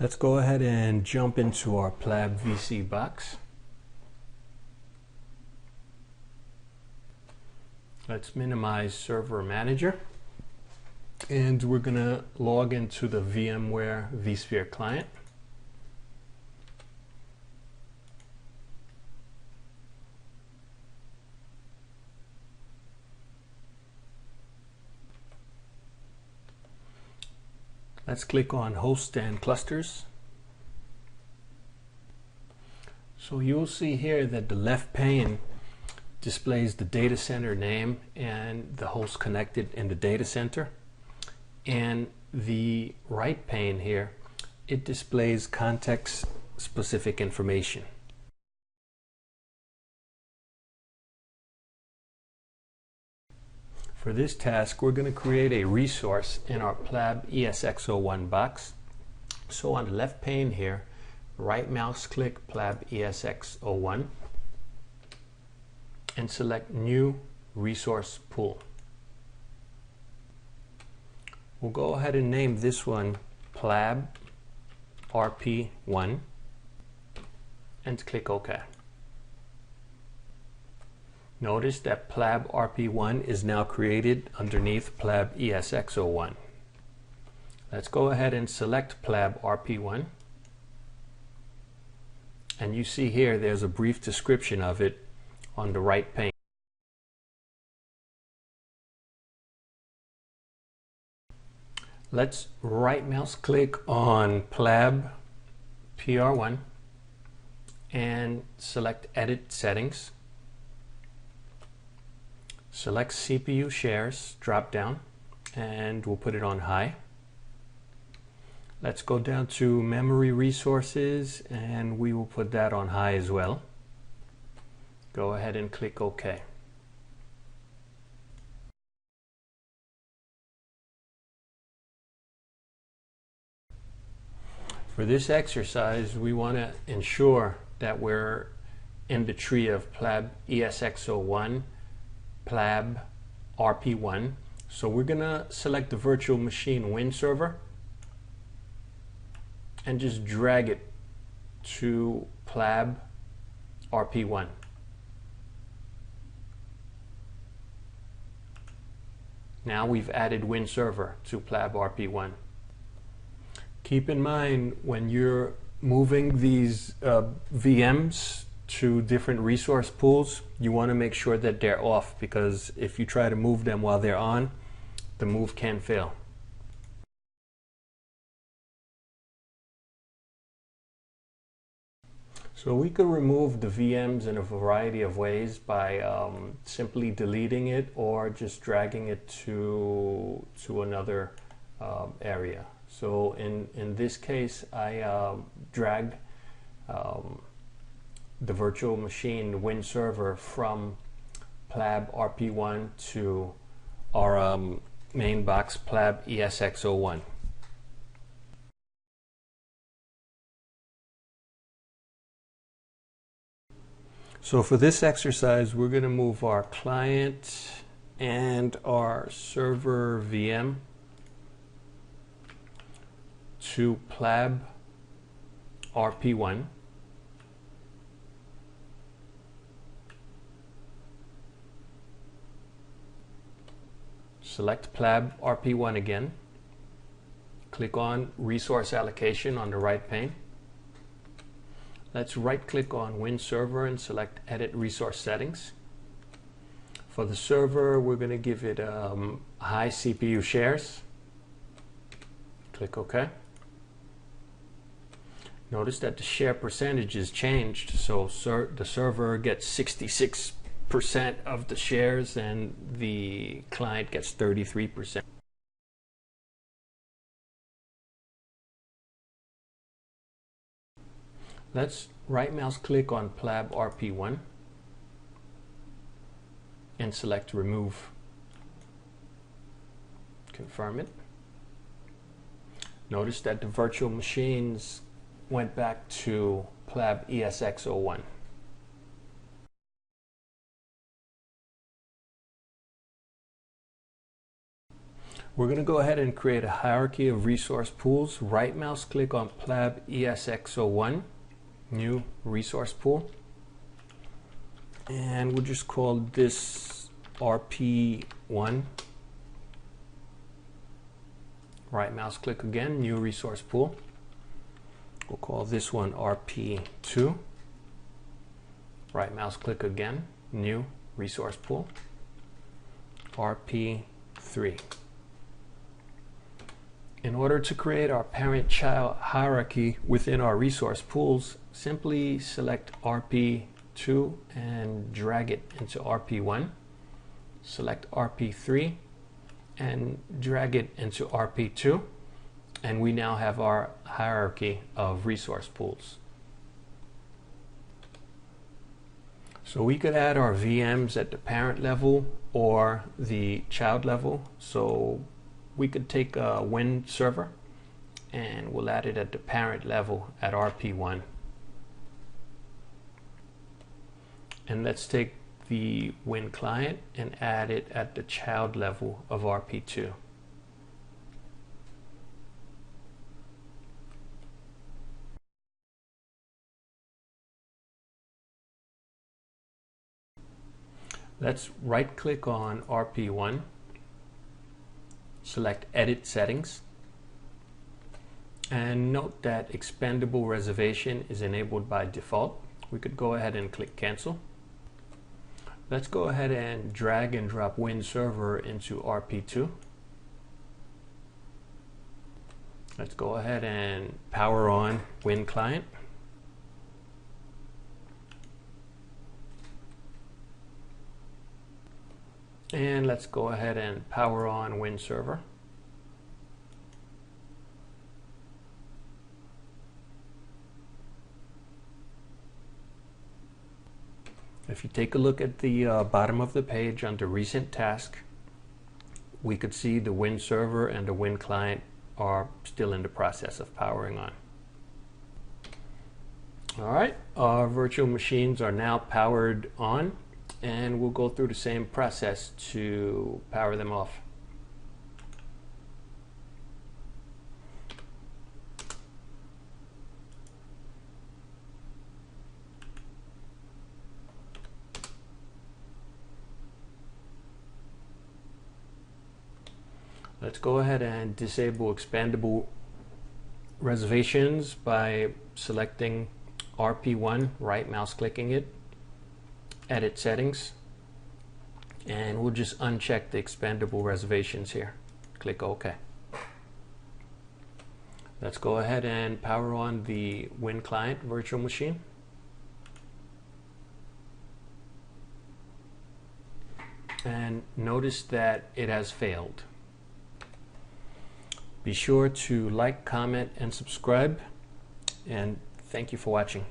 Let's go ahead and jump into our PLAB VC box. Let's minimize Server Manager, and we're going to log into the VMware vSphere client. Let's click on Host and Clusters. So you'll see here that the left pane displays the data center name and the host connected in the data center. And the right pane here, it displays context-specific information. For this task, we're going to create a resource in our PLAB ESX01 box. So on the left pane here, right mouse click PLAB ESX01 and select New Resource Pool. We'll go ahead and name this one PLAB RP1 and click OK. Notice that PLAB RP1 is now created underneath PLAB ESX01. Let's go ahead and select PLAB RP1. And you see here there's a brief description of it on the right pane. Let's right mouse click on PLAB PR1 and select Edit Settings. Select CPU Shares drop down and we'll put it on high. Let's go down to Memory Resources and we will put that on high as well. Go ahead and click OK. For this exercise, we want to ensure that we're in the tree of PLAB ESX01, PLAB RP1. So we're going to select the virtual machine Win server and just drag it to PLAB RP1. Now we've added Win server to PLAB RP1. Keep in mind when you're moving these VMs to different resource pools, you want to make sure that they're off, because if you try to move them while they're on, the move can fail. So we could remove the VMs in a variety of ways by simply deleting it or just dragging it to another area. So in this case, I dragged the virtual machine Win server from PLAB RP1 to our main box PLAB ESX01. So for this exercise, we're going to move our client and our server VM to PLAB RP1. Select PLAB RP1 again. Click on Resource Allocation on the right pane. Let's right click on Win server and select Edit Resource Settings. For the server, we're going to give it high CPU shares. Click OK. Notice that the share percentage is changed, so the server gets 66% of the shares and the client gets 33%. Let's right mouse click on PLAB RP1 and select Remove. Confirm it. Notice that the virtual machines went back to PLAB ESX01. We're going to go ahead and create a hierarchy of resource pools. Right mouse click on PLAB ESX01, new resource pool. And we'll just call this RP1. Right mouse click again, new resource pool. We'll call this one RP2. Right mouse click again, new resource pool. RP3. In order to create our parent-child hierarchy within our resource pools, simply select RP2 and drag it into RP1. Select RP3 and drag it into RP2. And we now have our hierarchy of resource pools. So we could add our VMs at the parent level or the child level. So we could take a Win server and we'll add it at the parent level at RP1. And let's take the Win client and add it at the child level of RP2. Let's right click on RP1, select Edit Settings, and note that Expandable Reservation is enabled by default. We could go ahead and click Cancel. Let's go ahead and drag and drop Win Server into RP2. Let's go ahead and power on Win Client. And let's go ahead and power on Win Server. If you take a look at the bottom of the page under Recent Task, we could see the Win Server and the Win Client are still in the process of powering on. All right, our virtual machines are now powered on, and we'll go through the same process to power them off. Let's go ahead and disable expandable reservations by selecting RP1, right mouse clicking it, Edit Settings, and we'll just uncheck the expandable reservations here. Click OK. Let's go ahead and power on the Win Client virtual machine. And notice that it has failed. Be sure to like, comment, and subscribe, and thank you for watching.